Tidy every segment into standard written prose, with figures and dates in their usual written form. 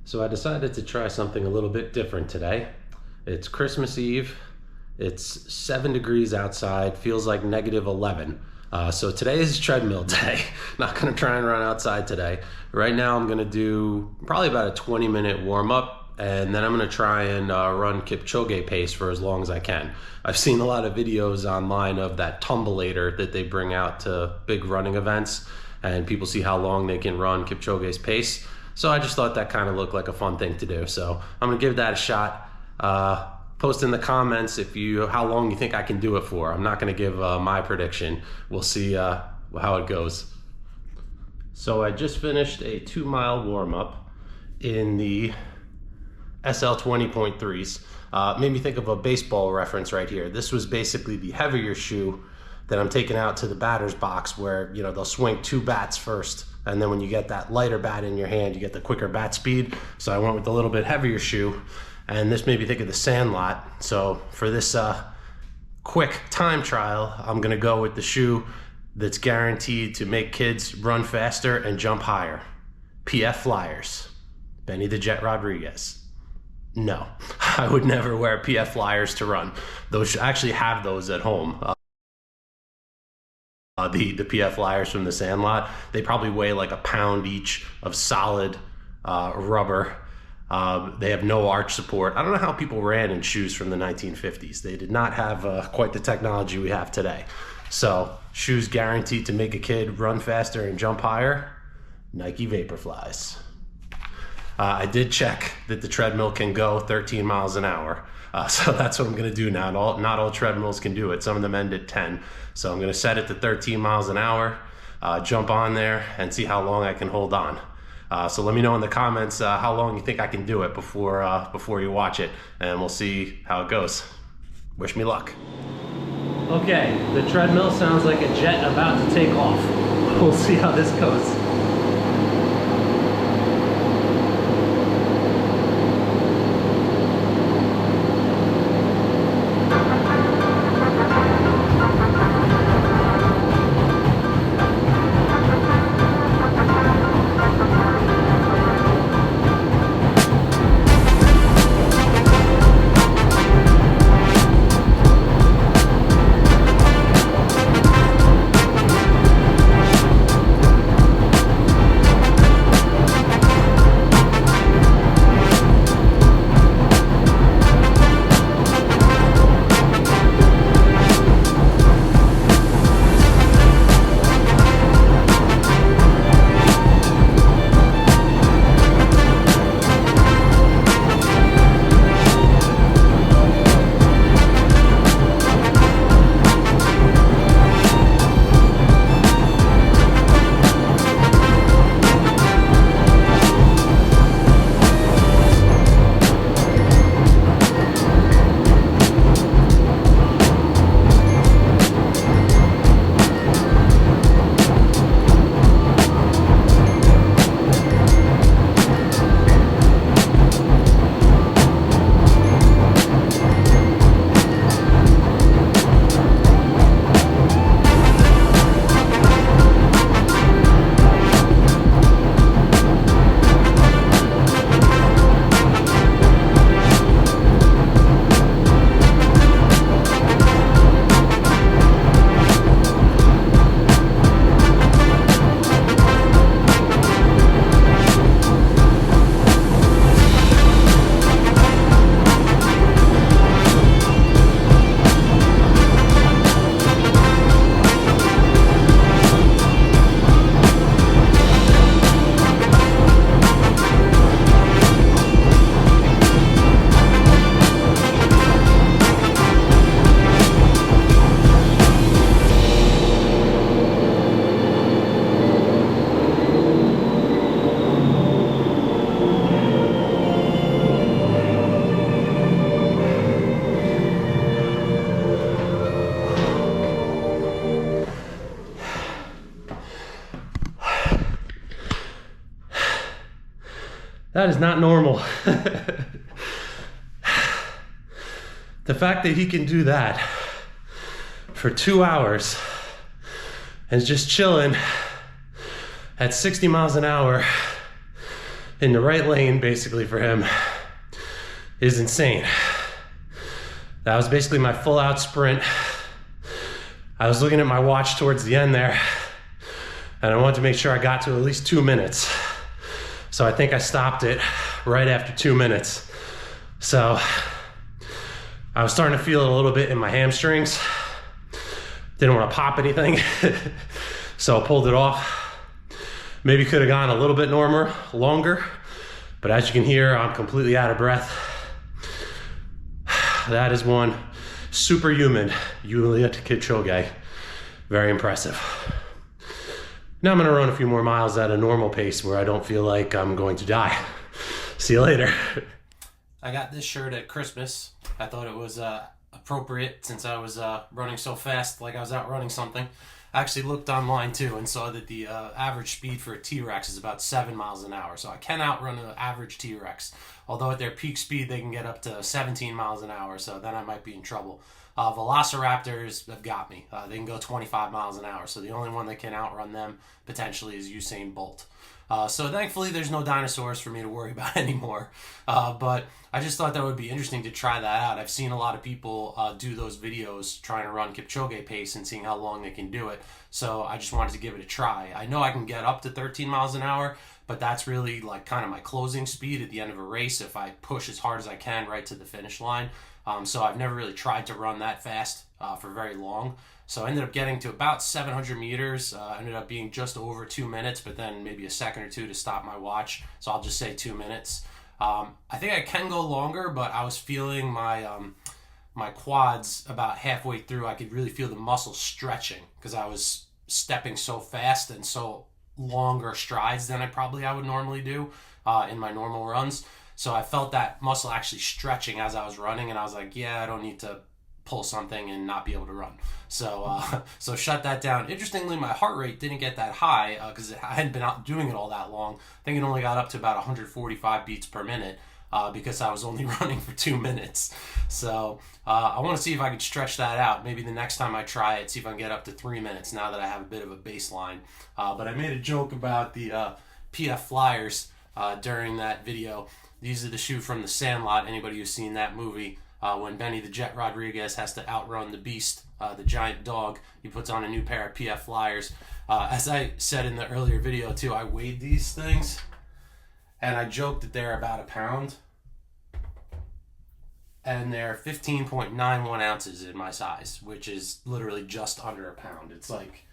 So I decided to try something a little bit different today. It's Christmas Eve. It's 7 degrees outside, feels like -11. So today is treadmill day. Not gonna try and run outside today. Right now I'm gonna do probably about a 20-minute warm up, and then I'm gonna try and run Kipchoge pace for as long as I can. I've seen a lot of videos online of that tumbleator that they bring out to big running events, and people see how long they can run Kipchoge's pace. So I just thought that kind of looked like a fun thing to do. So I'm gonna give that a shot. Post in the comments how long you think I can do it for. I'm not gonna give my prediction. We'll see how it goes. So I just finished a 2-mile warm up in the SL 20.3s. Made me think of a baseball reference right here. This was basically the heavier shoe that I'm taking out to the batter's box, where they'll swing 2 bats first, and then when you get that lighter bat in your hand, you get the quicker bat speed. So I went with a little bit heavier shoe, and this made me think of the Sandlot. So for this quick time trial, I'm gonna go with the shoe that's guaranteed to make kids run faster and jump higher. PF Flyers, Benny the Jet Rodriguez. No, I would never wear PF Flyers to run. Those, I actually have those at home. The PF Flyers from the Sandlot, they probably weigh like a pound each of solid rubber. They have no arch support. I don't know how people ran in shoes from the 1950s. They did not have quite the technology we have today. So shoes guaranteed to make a kid run faster and jump higher, Nike Vaporflies. I did check that the treadmill can go 13 miles an hour. So that's what I'm gonna do now. Not all treadmills can do it. Some of them end at 10. So I'm gonna set it to 13 miles an hour, jump on there and see how long I can hold on. So let me know in the comments how long you think I can do it before you watch it, and we'll see how it goes. Wish me luck. Okay, the treadmill sounds like a jet about to take off. We'll see how this goes. That is not normal. The fact that he can do that for 2 hours and just chilling at 60 miles an hour in the right lane basically for him is insane. That was basically my full out sprint. I was looking at my watch towards the end there, and I wanted to make sure I got to at least 2 minutes. So I think I stopped it right after 2 minutes. So I was starting to feel it a little bit in my hamstrings. Didn't want to pop anything, so I pulled it off. Maybe could have gone a little bit longer, but as you can hear, I'm completely out of breath. That is one superhuman Eulid Kipchoge. Very impressive. Now I'm gonna run a few more miles at a normal pace where I don't feel like I'm going to die. See you later. I got this shirt at Christmas. I thought it was appropriate since I was running so fast, like I was out running something. I actually looked online too and saw that the average speed for a T-Rex is about 7 miles an hour. So I can outrun an average T-Rex. Although at their peak speed, they can get up to 17 miles an hour. So then I might be in trouble. Velociraptors have got me. They can go 25 miles an hour. So the only one that can outrun them potentially is Usain Bolt. So thankfully there's no dinosaurs for me to worry about anymore. But I just thought that would be interesting to try that out. I've seen a lot of people do those videos trying to run Kipchoge pace and seeing how long they can do it. So I just wanted to give it a try. I know I can get up to 13 miles an hour, but that's really like kind of my closing speed at the end of a race if I push as hard as I can right to the finish line. So I've never really tried to run that fast for very long. So I ended up getting to about 700 meters, ended up being just over 2 minutes, but then maybe a second or two to stop my watch. So I'll just say 2 minutes. I think I can go longer, but I was feeling my my quads about halfway through. I could really feel the muscles stretching because I was stepping so fast and so longer strides than I would normally do in my normal runs. So I felt that muscle actually stretching as I was running, and I was like, yeah, I don't need to pull something and not be able to run. So so shut that down. Interestingly, my heart rate didn't get that high because I hadn't been out doing it all that long. I think it only got up to about 145 beats per minute because I was only running for 2 minutes. So I want to see if I could stretch that out. Maybe the next time I try it, see if I can get up to 3 minutes now that I have a bit of a baseline. But I made a joke about the PF Flyers during that video. These are the shoe from The Sandlot. Anybody who's seen that movie, when Benny the Jet Rodriguez has to outrun the beast, the giant dog, he puts on a new pair of PF Flyers. As I said in the earlier video too, I weighed these things and I joked that they're about a pound. And they're 15.91 ounces in my size, which is literally just under a pound. It's like,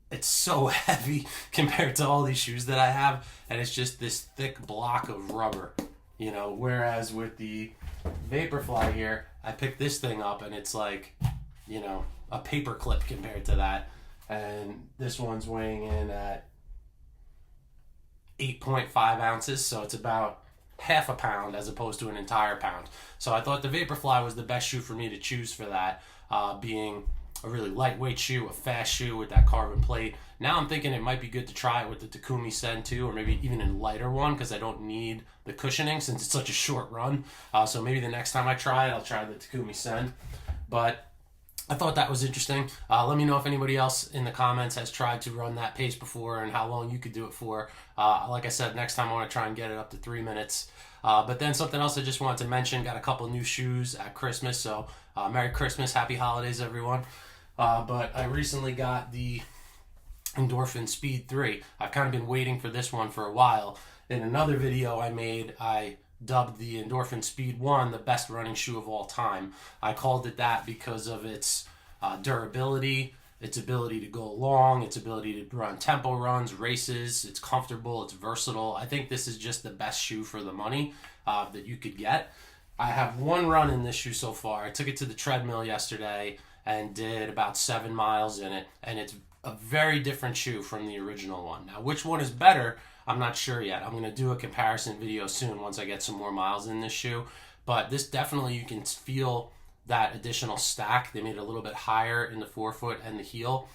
it's so heavy compared to all these shoes that I have, and it's just this thick block of rubber, you know, whereas with the Vaporfly here, I picked this thing up and it's like, you know, a paper clip compared to that. And this one's weighing in at 8.5 ounces, so it's about half a pound as opposed to an entire pound. So I thought the Vaporfly was the best shoe for me to choose for that, being a really lightweight shoe, a fast shoe with that carbon plate. Now I'm thinking it might be good to try it with the Takumi Sen too, or maybe even a lighter one because I don't need the cushioning since it's such a short run. So maybe the next time I try it, I'll try the Takumi Sen. But I thought that was interesting. Let me know if anybody else in the comments has tried to run that pace before and how long you could do it for. Like I said, next time I want to try and get it up to 3 minutes. But then something else I just wanted to mention, got a couple new shoes at Christmas. So Merry Christmas, Happy Holidays, everyone. But I recently got the Endorphin Speed 3. I've kind of been waiting for this one for a while. In another video I made, I dubbed the Endorphin Speed 1 the best running shoe of all time. I called it that because of its durability, its ability to go long, its ability to run tempo runs, races. It's comfortable, it's versatile. I think this is just the best shoe for the money that you could get. I have one run in this shoe so far. I took it to the treadmill yesterday and did about 7 miles in it, and it's a very different shoe from the original one. Now, which one is better, I'm not sure yet. I'm going to do a comparison video soon once I get some more miles in this shoe, but this definitely, you can feel that additional stack. They made it a little bit higher in the forefoot and the heel.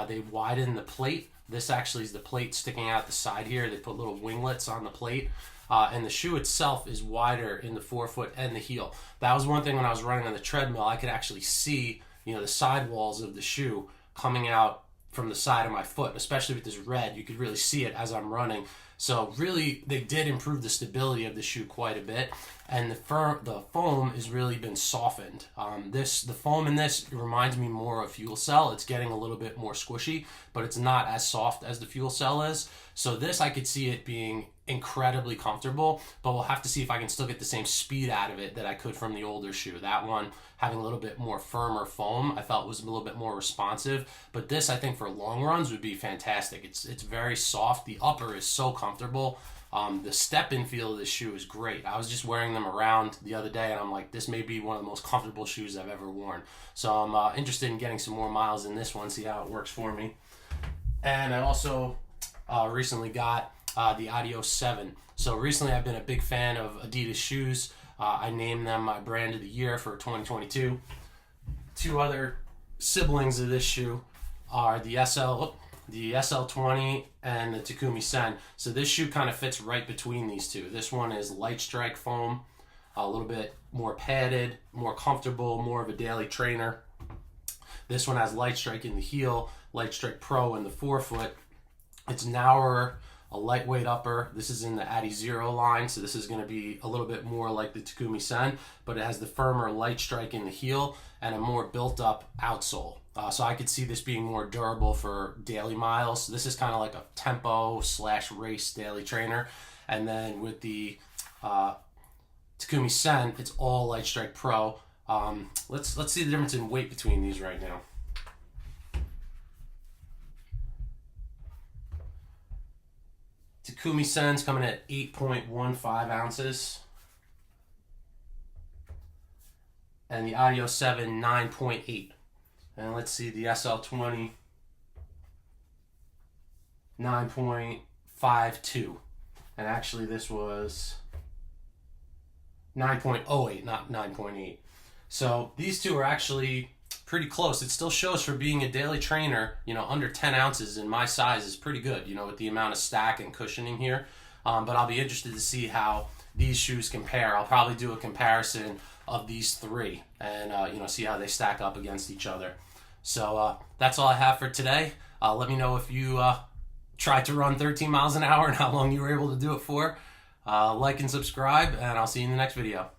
They widened the plate. This actually is the plate sticking out the side here. They put little winglets on the plate. And the shoe itself is wider in the forefoot and the heel. That was one thing when I was running on the treadmill. I could actually see, you know, the sidewalls of the shoe coming out from the side of my foot, especially with this red. You could really see it as I'm running. So really, they did improve the stability of the shoe quite a bit, and the foam has really been softened. The foam in this reminds me more of Fuel Cell. It's getting a little bit more squishy, but it's not as soft as the Fuel Cell is. So this, I could see it being incredibly comfortable, but we'll have to see if I can still get the same speed out of it that I could from the older shoe. That one, having a little bit more firmer foam, I felt was a little bit more responsive, but this, I think, for long runs would be fantastic. It's very soft. The upper is so comfortable. The step-in feel of this shoe is great. I was just wearing them around the other day, and I'm like, this may be one of the most comfortable shoes I've ever worn. So I'm interested in getting some more miles in this one, see how it works for me. And I also recently got the Adios 7. So recently I've been a big fan of Adidas shoes. I named them my brand of the year for 2022. Two other siblings of this shoe are the SL20 and the Takumi Sen. So this shoe kind of fits right between these two. This one is light strike foam, a little bit more padded, more comfortable, more of a daily trainer. This one has light strike in the heel, light strike pro in the forefoot. It's narrower, a lightweight upper. This is in the Adi Zero line, so this is going to be a little bit more like the Takumi Sen, but it has the firmer light strike in the heel and a more built-up outsole. So I could see this being more durable for daily miles. So this is kind of like a tempo/race daily trainer. And then with the Takumi Sen, it's all light strike pro. Let's see the difference in weight between these right now. Takumi Sen's coming at 8.15 ounces. And the Adios 7, 9.8. And let's see the SL20, 9.52. And actually this was 9.08, not 9.8. So these two are actually pretty close. It still shows for being a daily trainer, under 10 ounces in my size is pretty good, with the amount of stack and cushioning here. But I'll be interested to see how these shoes compare. I'll probably do a comparison of these three and, see how they stack up against each other. So that's all I have for today. Let me know if you tried to run 13 miles an hour and how long you were able to do it for. Like and subscribe, and I'll see you in the next video.